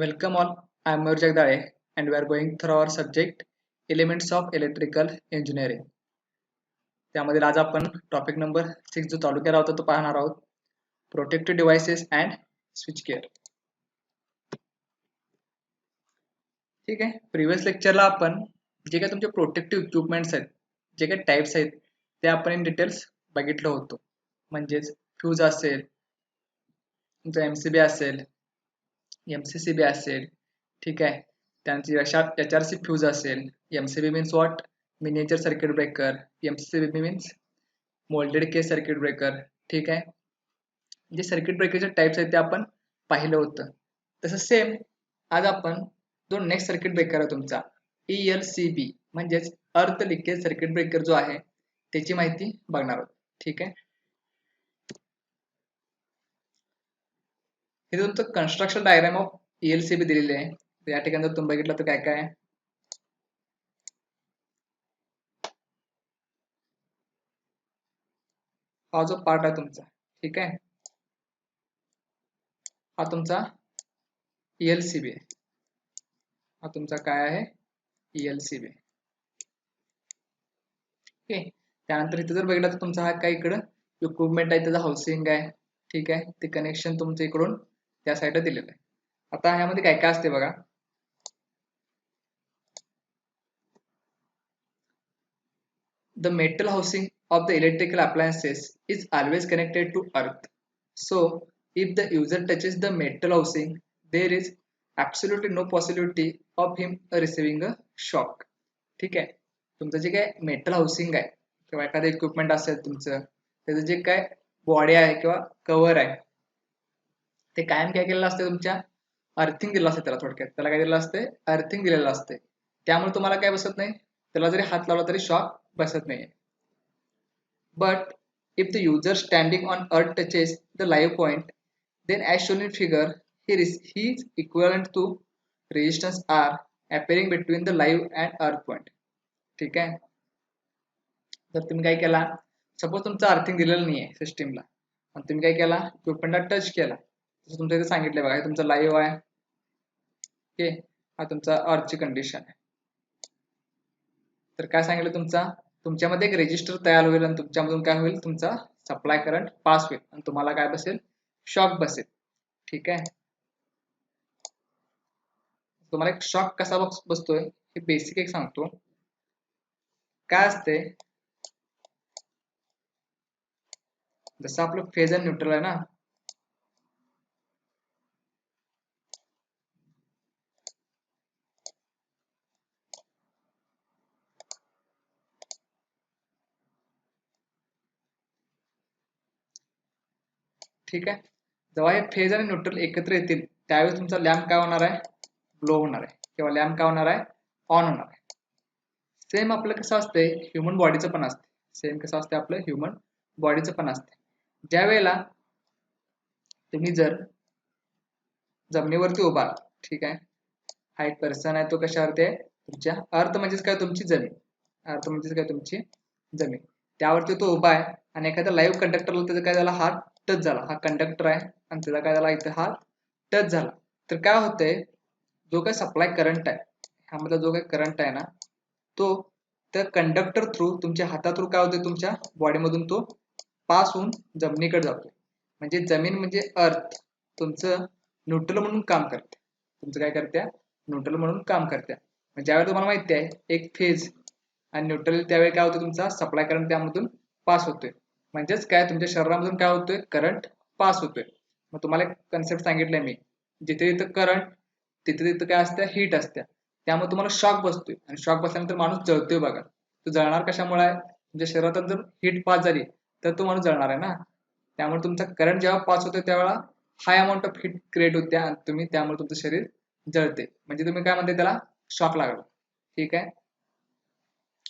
Welcome all, I am Mayur Jagdale and we are going through our subject Elements of Electrical Engineering. त्यामध्ये आज आपण topic number 6 जो चालू केला होता तो पाहणार आहोत protective devices and switch care. ठीक आहे, प्रिव्हियस लेक्चरला आपण जे काही तुमचे प्रोटेक्टिव्ह इक्विपमेंट्स आहेत, जे काही टाइप्स आहेत ते आपण इन डिटेल्स बघितलं होतं. म्हणजेच फ्यूज असेल, तुमचा एमसीबी असेल, एमसीसीबी असेल, ठीक आहे. त्यांची HRC फ्यूज असेल. MCB means what? Miniature circuit breaker. MCB means moulded case circuit breaker. ठीक आहे. जे सर्किट ब्रेकरचे टाइप्स आहेत ते आपण पाहिलं होतं. तसं सेम आज आपण जो नेक्स्ट सर्किट ब्रेकर आहे तुमचा ELCB म्हणजेच अर्थ लिकेज सर्किट ब्रेकर जो आहे त्याची माहिती बघणार आहोत. ठीक आहे. हे तुमचं कन्स्ट्रक्शन डायग्राम ऑफ ELCB दिलेले आहे. या ठिकाणी जर तुम्ही बघितलं तर काय काय आहे. हा जो पार्ट आहे तुमचा, ठीक आहे, हा तुमचा ELCB आहे. हा तुमचा काय आहे? ELCB. ओके. त्यानंतर इथे जर बघितलं तर तुमचा हा काय इकडं इक्विपमेंट आहे, त्याचं हाऊसिंग आहे. ठीक आहे, ते कनेक्शन तुमचं इकडून त्या साईडला दिलेलं आहे. आता ह्यामध्ये काय काय असते बघा. The metal housing of the electrical appliances is always connected to earth. So, if the user touches the metal housing, there is absolutely no possibility of him receiving a shock. ठीक आहे. तुमचं जे काय मेटल हाऊसिंग आहे किंवा एखादं equipment असेल तुमचं, त्याचं जे काय बॉडी आहे किंवा कव्हर आहे ते कायम काय केलेलं असते, तुमच्या अर्थिंग दिलेलं असते. त्याला थोडक्यात त्याला काय दिलेलं असते? अर्थिंग दिलेलं असते. त्यामुळे तुम्हाला काय बसत नाही, त्याला जरी हात लावला तरी शॉक बसत नाही. But if the user standing on earth touches the live point, then as shown in figure, he is equivalent to resistance R appearing between the live and earth point. ठीक आहे. तर तुम्ही काय केला, सपोज तुमचं earthing दिलेलं नाही आहे सिस्टीमला आणि तुम्ही काय केला, इक्विपमेंटला टच केला. जसं तुमच्या इथे सांगितलं बघा, हे तुमचं लाईव्ह आहे. ओके, हा तुमचा अर्थची कंडिशन आहे. तर काय सांगितलं, तुमच्यामध्ये एक रेजिस्टर तयार होईल आणि तुमच्यामधून काय होईल, तुमचा सप्लाय करंट पास होईल आणि तुम्हाला काय बसेल, शॉक बसेल. ठीक आहे. तुम्हाला एक शॉक कसा बसतोय हे बेसिक एक सांगतो. काय असते, जसं आपलं फेज आणि न्यूट्रल आहे ना, ठीक आहे. जेव्हा हे फेज आणि न्यूट्रल एकत्र येतील त्यावेळेस तुमचा लॅम्प काय होणार आहे, ब्लो होणार आहे किंवा लॅम्प काय होणार आहे, ऑन होणार आहे. सेम आपलं कसं असते, ह्युमन बॉडीचं पण असते. सेम कसं असते आपलं ह्युमन बॉडीचं पण असते. ज्या वेळेला तुम्ही जर जमिनीवरती उभा, ठीक आहे, हा एक पर्सन आहे, तो कशावरती आहे, तुमच्या अर्थ म्हणजेच काय, तुमची जमीन. अर्थ म्हणजेच काय, तुमची जमीन. त्यावरती तो उभा आहे आणि एखाद्या लाईव्ह कंडक्टरला त्याचा काय झाला, हात टच झाला. हा कंडक्टर आहे आणि त्याचा काय झाला, इथे हात टच झाला. तर काय होतंय, जो काय सप्लाय करंट आहे, ह्यामधला जो काही करंट आहे ना, तो त्या कंडक्टर थ्रू तुमच्या हाता थ्रू काय होते, तुमच्या बॉडीमधून तो पास होऊन जमिनीकडे जातो. म्हणजे जमीन म्हणजे अर्थ तुमचं न्यूट्रल म्हणून काम करते. तुमचं काय करते, न्यूट्रल म्हणून काम करते. म्हणजे ज्यावेळी तुम्हाला माहिती आहे एक फेज आणि न्यूट्रल, त्यावेळी काय होतं, तुमचा सप्लाय करंट त्यामधून पास होतोय. म्हणजेच काय, तुमच्या शरीरामधून काय होतोय, करंट पास होतोय. मग तुम्हाला एक कन्सेप्ट सांगितलंय मी, जिथे जिथं करंट तिथे तिथं काय असतं, हीट असते. त्यामुळे तुम्हाला शॉक बसतोय आणि शॉक बसल्यानंतर माणूस जळतोय बघा. तो जळणार कशामुळे आहे, तुमच्या शरीरात जर हीट पास झाली तर तो माणूस जळणार आहे ना. त्यामुळे तुमचा करंट जेव्हा पास होतोय त्यावेळेला high amount of heat create होते आणि तुम्ही त्यामुळे तुमचं शरीर जळते. म्हणजे तुम्ही काय म्हणते, त्याला शॉक लागला. ठीक आहे.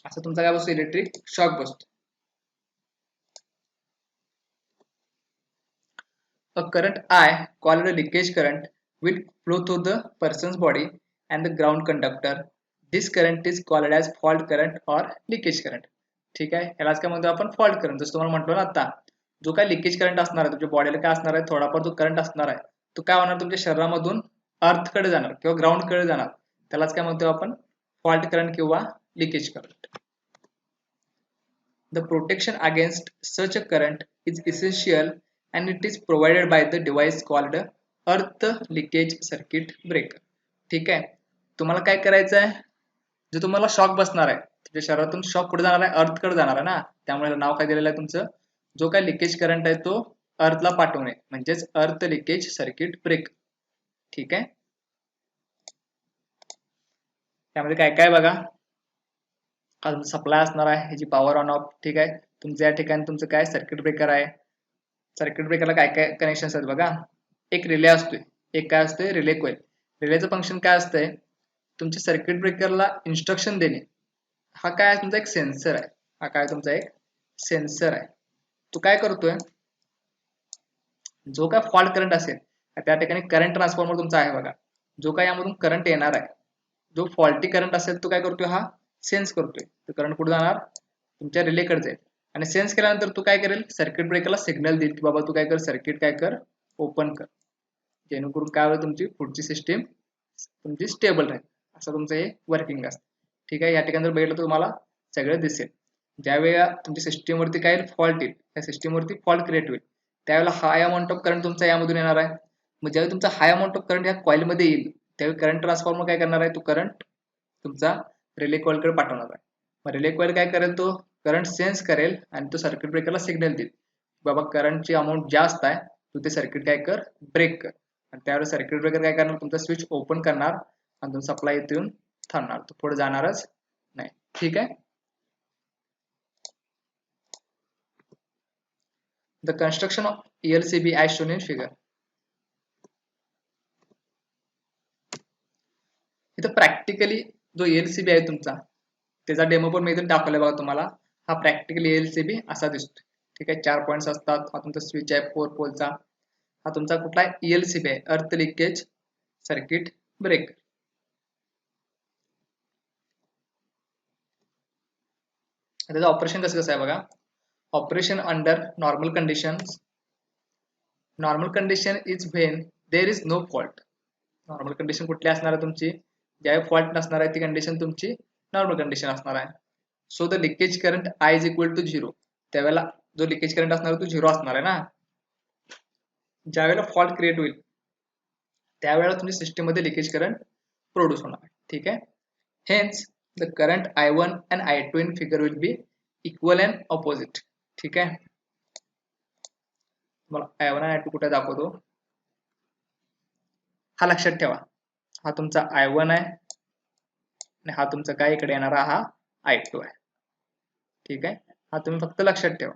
असं तुमचा काय बसतो, इलेक्ट्रिक शॉक बसतो. A current I, called a leakage current, will flow through the person's body and the ground conductor. This current is called as fault current or leakage current. ठीक आहे. यालाच काय म्हणतो आपण, फॉल्ट करंट. जसं तुम्हाला म्हटलं ना आता, जो काय लिकेज करंट असणार आहे तुमच्या बॉडीला काय असणार आहे, थोडाफार जो करंट असणार आहे तो काय होणार, तुमच्या शरीरामधून अर्थकडे जाणार किंवा ग्राउंडकडे जाणार, त्यालाच काय म्हणतो आपण, फॉल्ट करंट किंवा leakage current. The protection against such a current is essential and it is provided by the device called earth leakage circuit breaker. ठीक आहे, तुम्हाला काय करायचं आहे, जो तुम्हाला शॉक बसणार आहे, तुमच्या शरीरातून शॉक कुठे जाणार आहे, अर्थकडे जाणार आहे ना, त्यामुळे नाव काय दिलेलं आहे तुमचं, जो काय लिकेज करंट आहे तो अर्थला पाठवणे, म्हणजेच अर्थ लिकेज सर्किट ब्रेक. ठीक आहे, त्यामध्ये काय काय बघा, सप्लाय असणार आहे, ह्याची पॉवर ऑन ऑफ. ठीक आहे, तुमचं या ठिकाणी तुमचं काय सर्किट ब्रेकर आहे, सर्किट ब्रेकरला काय काय कनेक्शन आहेत बघा, एक रिले असतोय, एक काय असतोय रिले कॉइल. रिलेचं फंक्शन काय असतंय, तुमच्या सर्किट ब्रेकरला इन्स्ट्रक्शन देणे. हा काय तुमचा एक सेन्सर आहे, हा काय तुमचा एक सेन्सर आहे. तो काय करतोय, जो काय फॉल्ट करंट असेल त्या ठिकाणी करंट ट्रान्सफॉर्मर तुमचा आहे बघा, जो काय यामधून करंट येणार आहे, जो फॉल्टी करंट असेल तो काय करतोय, हा सेन्स करतोय. तो करंट कुठे जाणार, तुमच्या रिलेकडे जाईल आणि सेन्स केल्यानंतर तू काय करेल, सर्किट ब्रेकरला सिग्नल देईल की बाबा तू काय कर, सर्किट काय कर, ओपन कर, जेणेकरून काय होईल, तुमची पुढची सिस्टीम तुमची स्टेबल राहील. असं तुमचं हे वर्किंग असतं. ठीक आहे, या ठिकाणी जर बघितलं तर तुम्हाला सगळं दिसेल. ज्यावेळेला तुमच्या सिस्टीमवरती काय फॉल्ट येईल, त्या सिस्टीमवरती फॉल्ट क्रिएट होईल, त्यावेळेला हाय अमाऊंट ऑफ करंट तुमचा यामधून येणार आहे. मग ज्यावेळी तुमचा हाय अमाऊंट ऑफ करंट या कॉइलमध्ये येईल, त्यावेळी करंट ट्रान्सफॉर्मर काय करणार आहे, तो करंट तुमचा रिले कॉइलकडे पाठवणार आहे. मग रिले कॉइल काय करेल, तो करंट सेन्स करेल आणि तो सर्किट ब्रेकरला सिग्नल देईल, बाबा करंटची अमाऊंट जास्त आहे, तू ते सर्किट काय कर, ब्रेक कर. आणि त्यावेळेस सर्किट ब्रेकर काय करणार, तुमचा स्विच ओपन करणार आणि तुमचा सप्लाय येऊन थांबणार, तो पुढे जाणारच नाही. ठीक आहे, the construction of ELCB as shown in figure. इथं प्रॅक्टिकली जो ELCB आहे तुमचा, त्याचा डेमो पण मी इथे दाखवला बघा तुम्हाला. हा प्रॅक्टिकली ELCB असा दिसतो. ठीक आहे, 4 पॉईंट्स असतात, हा तुमचा स्विच आहे 4 पोलचा, हा तुमचा कुठला आहे, ELCB आहे, अर्थ लिकेज सर्किट ब्रेकर. त्याचं ऑपरेशन कसं आहे बघा, operation under normal conditions. Normal condition is when there is no fault. Normal condition कुठली असणार आहे तुमची, ज्यावेळी फॉल्ट नसणार आहे ती कंडिशन तुमची नॉर्मल कंडिशन असणार आहे. So the leakage current I is equal to 0. त्यावेळेला जो लिकेज करंट असणार आहे तो 0 असणार आहे ना. ज्यावेळेला फॉल्ट क्रिएट होईल त्यावेळेला तुमच्या सिस्टीम मध्ये लिकेज करंट प्रोड्यूस होणार आहे. ठीक आहे, hence the current I1 and I2 in figure will be equal and opposite. ठीक आहे, मला I1 आणि I2 कुठे दाखवतो, हा लक्षात ठेवा, हा तुमचा I1 आहे आणि हा तुमचा काय इकडे येणारा हा I2 आहे. ठीक आहे, हा तुम्ही फक्त लक्षात ठेवा.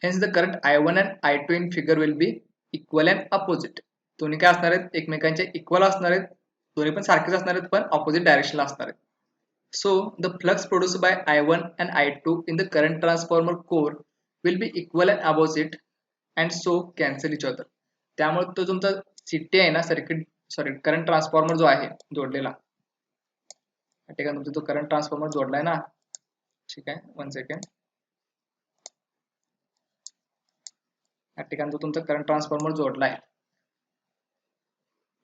Hence the current I1 and I2 in figure will be equal and opposite. दोन्ही काय असणार आहेत, एकमेकांचे इक्वल असणार आहेत, दोन्ही पण सारखेच असणार आहेत, पण ऑपोजिट डायरेक्शनला असणार आहेत. So the flux produced by I1 and I2 in the current transformer core will be equal and opposite and so cancel each other. त्यामुळे तो तुमचा CT आहे ना, करंट ट्रान्सफॉर्मर जो आहे जोडलेला, ठीक आहे, तुमचा जो करंट ट्रान्सफॉर्मर जोडलाय ना, ठीक आहे, 1 सेकंड, या ठिकाणी जो तुमचा करंट ट्रान्सफॉर्मर जोडला आहे,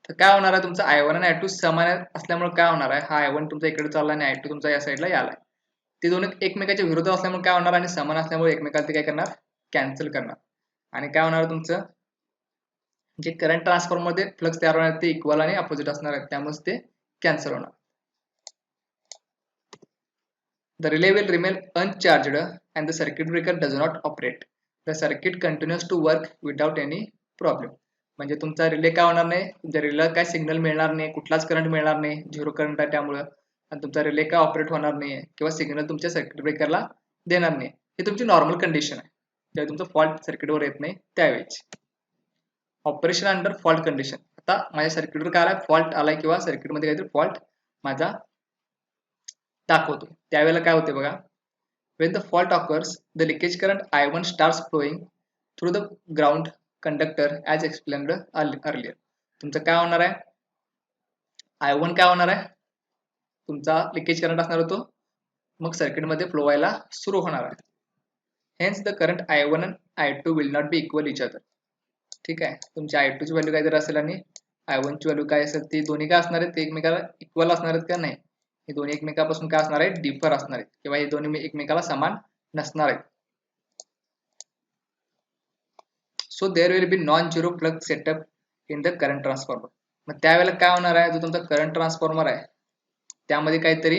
तर काय होणार आहे, तुमचा I1 आणि I2 समान असल्यामुळे काय होणार आहे, हा I1 तुमचा इकडे चालला आणि I2 तुमचा या साईडला यालाय. ते दोन्ही एकमेकाच्या विरुद्ध असल्यामुळे काय होणार आणि समान असल्यामुळे एकमेकाला ते काय करणार, कॅन्सल करणार. आणि काय होणार तुमचं जे करंट ट्रान्सफॉर्मर मध्ये फ्लक्स तयार होणार ते इक्वल आणि अपोजिट असणार आहेत, त्यामुळे ते कॅन्सल होणार. The relay will remain uncharged and the circuit breaker does not operate. The circuit continues to work without any problem. म्हणजे तुमचा रिले काय होणार नाही, तुमच्या रिलेला काय सिग्नल मिळणार नाही, कुठलाच करंट मिळणार नाही, झिरो करंट आहे त्यामुळे, आणि तुमचा रिले काय ऑपरेट होणार नाही किंवा सिग्नल तुमच्या सर्किट ब्रेकरला देणार नाही. ही तुमची नॉर्मल कंडिशन आहे, जेव्हा तुमचा फॉल्ट सर्किटवर येत नाही त्यावेळेस. Operation under fault condition. आता माझ्या सर्किटवर काय आलाय, फॉल्ट आलाय किंवा सर्किटमध्ये काहीतरी फॉल्ट माझा दाखवतो, त्यावेळेला काय होते बघा, when the fault occurs the leakage current I1 starts flowing through the ground conductor as explained earlier. तुमचं काय होणार आहे, I1 काय होणार आहे, तुमचा लिकेज करंट असणार होतो, मग सर्किट मध्ये फ्लो व्हायला सुरू होणार आहे. Hence the current I1 and I2 will not be equal each other. ठीक आहे, तुमची I2 ची व्हॅल्यू काहीतरी असेल आणि I1 ची व्हॅल्यू काय असेल, ती दोन्ही काय असणार आहेत, ते एकमेकाला इक्वल असणार आहेत का नाही, हे दोन्ही एकमेकापासून काय असणार आहेत, डिफर असणार आहेत किंवा हे दोन्ही एकमेकाला समान नसणार आहेत. So there will be non zero flux setup in the current transformer. मग त्यावेळेला काय होणार आहे, जो तुमचा करंट ट्रान्सफॉर्मर आहे त्यामध्ये काहीतरी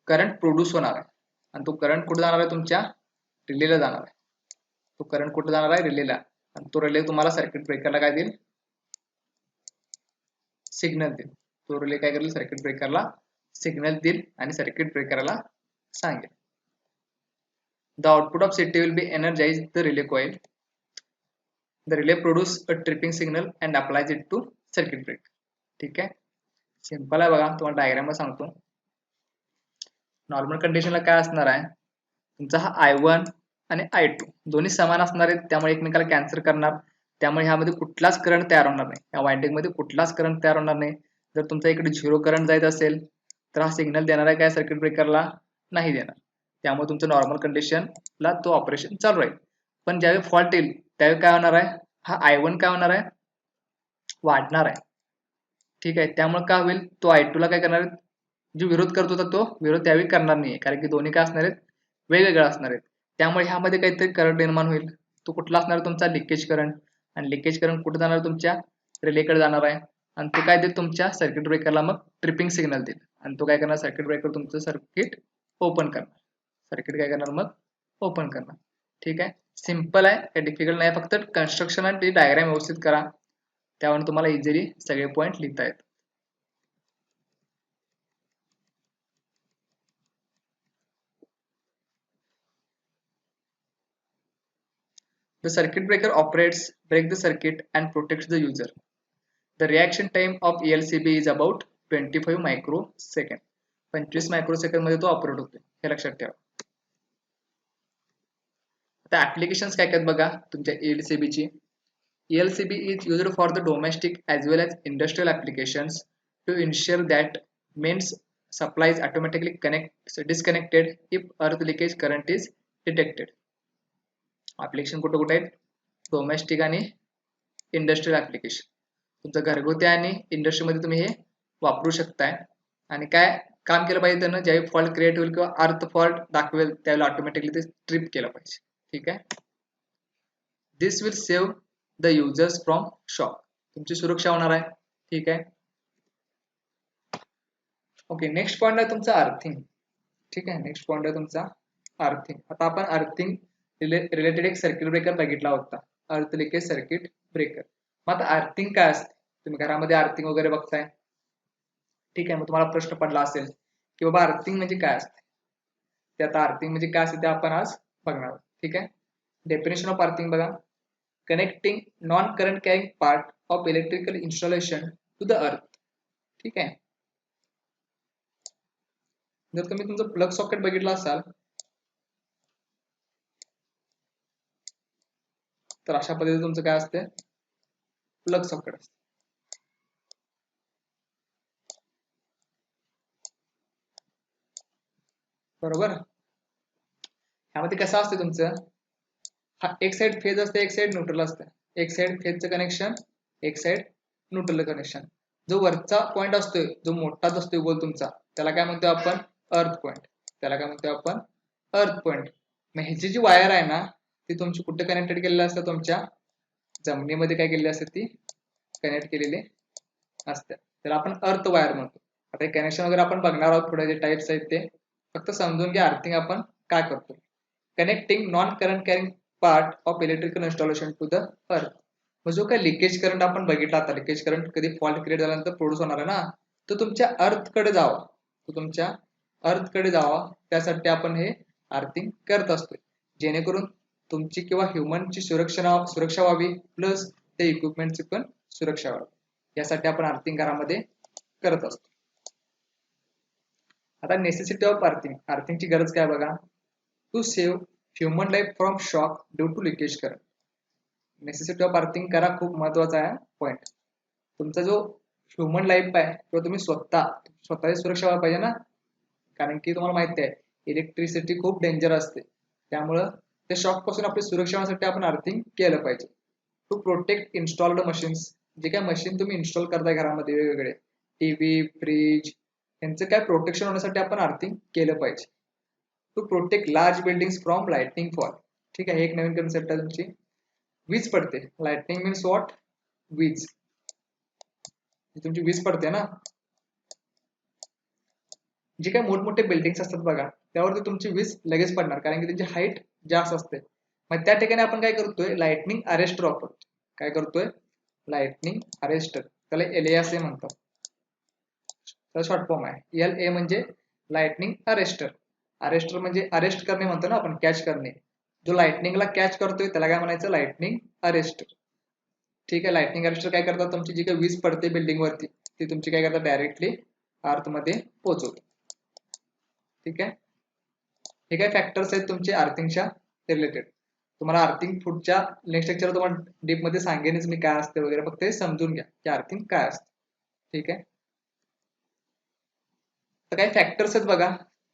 करंट प्रोड्यूस होणार आहे आणि तो करंट कुठे जाणार आहे, तुमच्या रिलेला जाणार आहे. तो करंट कुठे जाणार आहे, रिलेला, आणि तो रिले तुम्हाला सर्किट ब्रेकरला काय देईल, सिग्नल देईल. तो रिले काय करेल, सर्किट ब्रेकरला सिग्नल देईल आणि सर्किट ब्रेकरला सांगेल. The output of CT will be energized the relay coil. The relay produce a tripping signal and applies it to circuit breaker. ठीक आहे, सिंपल आहे बघा. तुम्हाला डायग्राम मध्ये सांगतो. नॉर्मल कंडिशनला काय असणार आहे, तुमचा हा I1 आणि I2 दोन्ही समान असणार आहेत, त्यामुळे एकमेकाला कॅन्सल करणार, त्यामुळे ह्यामध्ये कुठलाच करंट तयार होणार नाही, या वाइंडिंग मध्ये कुठलाच करंट तयार होणार नाही. जर तुमचा इकडे झिरो करंट जायत असेल तर हा सिग्नल देणार आहे काय, सर्किट ब्रेकरला नाही देणार. त्यामुळे तुमचं नॉर्मल कंडिशनला तो ऑपरेशन चालू राहील. पण ज्यावेळी फॉल्ट येईल त्यावेळी काय होणार आहे, हा I1 काय होणार आहे, वाढणार आहे. ठीक आहे, त्यामुळे काय होईल, तो I2 ला काय करणार आहे, जो विरोध करत होता तो विरोध त्यावेळी करणार नाही, कारण की दोन्ही काय असणार आहेत, वेगवेगळे असणार आहेत. त्यामुळे ह्यामध्ये काहीतरी करंट निर्माण होईल. तो कुठला असणार, तुमचा लिकेज करंट, आणि लिकेज करंट कुठे जाणार, तुमच्या रिलेकडे जाणार आहे, आणि तो काय देईल, तुमच्या सर्किट ब्रेकरला मग ट्रिपिंग सिग्नल देईल, आणि तो काय करणार, सर्किट ब्रेकर तुमचं सर्किट ओपन करणार. सर्किट काय करणार, मग ओपन करणार. ठीक आहे, सिंपल आहे, काही डिफिकल्ट नाही, फक्त कन्स्ट्रक्शन आणि डायग्राम व्यवस्थित करा, त्यावरून तुम्हाला इझिली सगळे पॉईंट लिहिता येतात. The circuit breaker operates, break the circuit and protects the user. The reaction time of ELCB is about 25 microsecond. 25 microsecond मध्ये तो ऑपरेट होतो, हे लक्षात ठेवा. आता ऍप्लिकेशन्स काय आहेत बघा तुमच्या ELCB ची. ELCB is used for the domestic as well as industrial applications to ensure that mains supplies automatically disconnected if earth leakage current is detected. Application कुठे कुठे आहेत, डोमेस्टिक आणि इंडस्ट्रियल ऍप्लिकेशन. तुमचं घरगुती आणि इंडस्ट्रीमध्ये तुम्ही हे वापरू शकताय. आणि काय काम केलं पाहिजे त्यानं, ज्यावेळी फॉल्ट क्रिएट होईल किंवा अर्थ फॉल्ट दाखवेल त्यावेळेला ऑटोमॅटिकली ते स्ट्रिप केलं पाहिजे. ठीक आहे, this will save the users from shock. तुमची सुरक्षा होणार आहे. ठीक आहे, ओके. नेक्स्ट पॉईंट आहे तुमचा अर्थिंग. ठीक आहे, नेक्स्ट पॉईंट आहे तुमचा अर्थिंग. आता आपण अर्थिंग रिलेटेड एक सर्किट ब्रेकर बघितला होता, अर्थ लिकेज सर्किट ब्रेकर. मग आता अर्थिंग काय असते, तुम्ही घरामध्ये अर्थिंग वगैरे बघताय. ठीक आहे, मग तुम्हाला प्रश्न पडला असेल की बाबा अर्थिंग म्हणजे काय असते. ते आता अर्थिंग म्हणजे काय असते ते आपण आज बघणार आहोत. ठीक आहे, डेफिनेशन ऑफ अर्थिंग बघा, connecting non current carrying part of electrical installation to the earth. ठीक आहे, जर तुम्ही तुमचं प्लग सॉकेट बघितलं असाल तर अशा पद्धतीने तुमचं काय असते, प्लग सॉकेट असते. बरोबर, ह्यामध्ये कसं असते तुमचं, हा एक साइड फेज असते, एक साइड न्यूट्रल असते. एक साइड फेजचं कनेक्शन, एक साइड न्यूट्रल कनेक्शन. जो वरचा पॉइंट असतोय, जो मोठाच असतोय गोल तुमचा, त्याला काय म्हणतो आपण, अर्थ पॉइंट. त्याला काय म्हणतो आपण, अर्थ पॉइंट. मग ह्याची जी वायर आहे ना, ती तुमची कुठे कनेक्टेड केलेली असते, तुमच्या जमिनीमध्ये काय केलेली असते, ती कनेक्ट केलेली असते. त्याला आपण अर्थ वायर म्हणतो. आता कनेक्शन वगैरे आपण बघणार आहोत, थोडे जे टाइप्स आहेत ते फक्त समजून घ्या. अर्थिंग आपण काय करतो, connecting non current carrying part of electrical installation to the earth. मग जो काय लिकेज करंट आपण बघितला, आता लिकेज करंट कधी फॉल्ट क्रिएट झाल्यानंतर प्रोड्यूस होणार आहे ना, तो तुमच्या अर्थकडे जावा, तो तुमच्या अर्थकडे जावा, त्यासाठी आपण हे अर्थिंग करत असतो, जेणेकरून तुमची किंवा ह्युमनची सुरक्षा व्हावी, प्लस त्या इक्विपमेंटची पण सुरक्षा व्हावी, यासाठी आपण अर्थिंग घरामध्ये करत असतो. आता नेसेसिटी ऑफ अर्थिंग, अर्थिंगची गरज काय बघा, to save human life from shock due to leakage current. Necessity of earthing करा, खूप महत्वाचा आहे पॉइंट. तुमचा जो ह्युमन लाईफ आहे किंवा तुम्ही स्वतःची सुरक्षा व्हायला पाहिजे ना, कारण की तुम्हाला माहिती आहे इलेक्ट्रिसिटी खूप डेंजर असते, त्यामुळं त्या शॉक पासून आपली सुरक्षा होण्यासाठी आपण अर्थिंग केलं पाहिजे. टू प्रोटेक्ट इन्स्टॉल्ड मशीन्स, जे काय मशीन तुम्ही इन्स्टॉल करताय घरामध्ये वेगवेगळे टीव्ही, फ्रीज, यांचं काय प्रोटेक्शन होण्यासाठी आपण अर्थिंग केलं पाहिजे. To protect large buildings from lightning fall. ठीक आहे, एक नवीन कन्सेप्ट आहे तुमची. वीज पडते, लाइटनिंग मीन्स व्हॉट, वीज. तुमची वीज पडते ना, जे काही मोठमोठे बिल्डिंग्स असतात बघा, त्यावरती तुमची वीज लगेच पडणार, कारण की त्यांची हाईट जास्त असते. मग त्या ठिकाणी आपण काय करतोय, लाइटनिंग अरेस्टर वापरतो. काय करतोय, लाइटनिंग अरेस्टर, त्याला LA म्हणतात. तर शॉर्ट फॉर्म आहे LA, म्हणजे लाइटनिंग अरेस्टर. अरेस्टर म्हणजे अरेस्ट करणे म्हणतो ना आपण, कॅच करणे. जो लाइटनिंगला कॅच करतोय त्याला काय म्हणायचं, लाइटनिंग अरेस्टर. ठीक आहे, लाइटनिंग अरेस्टर काय करतात, तुमची जी काही वीज पडते बिल्डिंग वरती ती तुमची काय करतात, डायरेक्टली अर्थ मध्ये पोहोचवतात. ठीक आहे, हे काय फॅक्टर्स आहेत तुमचे अर्थिंगच्या रिलेटेड. तुम्हाला अर्थिंग पुढच्या नेक्स्ट लेक्चर तुम्हाला डीप मध्ये सांगेनच मी काय असते वगैरे, फक्त हे समजून घ्या की अर्थिंग काय असते. ठीक आहे, तर काही फॅक्टर्स आहेत बघा,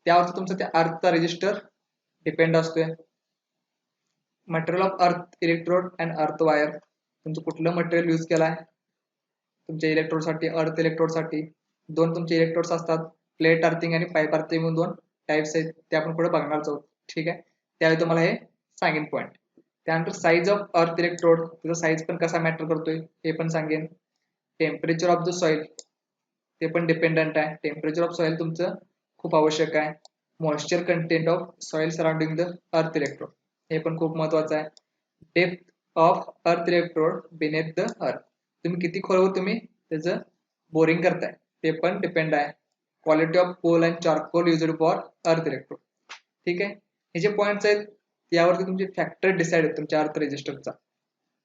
त्यावरती तुमचं ते अर्थचा रेजिस्टर डिपेंड असतोय. Material of earth electrode and earth wire, तुमचं कुठलं मटेरियल यूज केलाय तुमच्या इलेक्ट्रोडसाठी, अर्थ इलेक्ट्रोडसाठी. दोन तुमचे इलेक्ट्रोड्स असतात, प्लेट अर्थिंग आणि पाईप अर्थिंग म्हणून दोन टाइप्स आहेत, ते आपण पुढे बघणार आहोत. ठीक आहे, त्यावेळी तुम्हाला हे सांगेन पॉईंट. त्यानंतर साईज ऑफ अर्थ इलेक्ट्रोड, त्याचा साईज पण कसा मॅटर करतोय हे पण सांगेन. टेम्परेचर ऑफ द सॉइल, ते पण डिपेंडंट आहे. टेम्परेचर ऑफ सॉइल तुमचं खूप आवश्यक आहे. Moisture content of soil surrounding the earth electrode, हे पण खूप महत्वाचं आहे. Depth of earth electrode beneath the earth, तुम्ही किती खोलवर तुम्ही त्याचं बोरिंग करताय ते पण डिपेंड आहे. Quality of coal and charcoal used for earth electrode. ठीक आहे, हे जे पॉईंट्स आहेत यावरती तुमचे फॅक्टर डिसाइड आहेत तुमच्या अर्थ रेजिस्टरचा.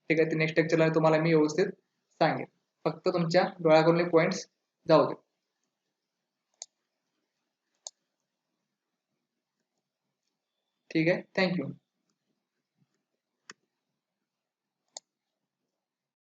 ठीक आहे, ते नेक्स्ट लेक्चरला तुम्हाला मी व्यवस्थित सांगेन, फक्त तुमच्या डोळ्याकडून पॉईंट्स जाऊ दे. ठीक आहे, थँक्यू.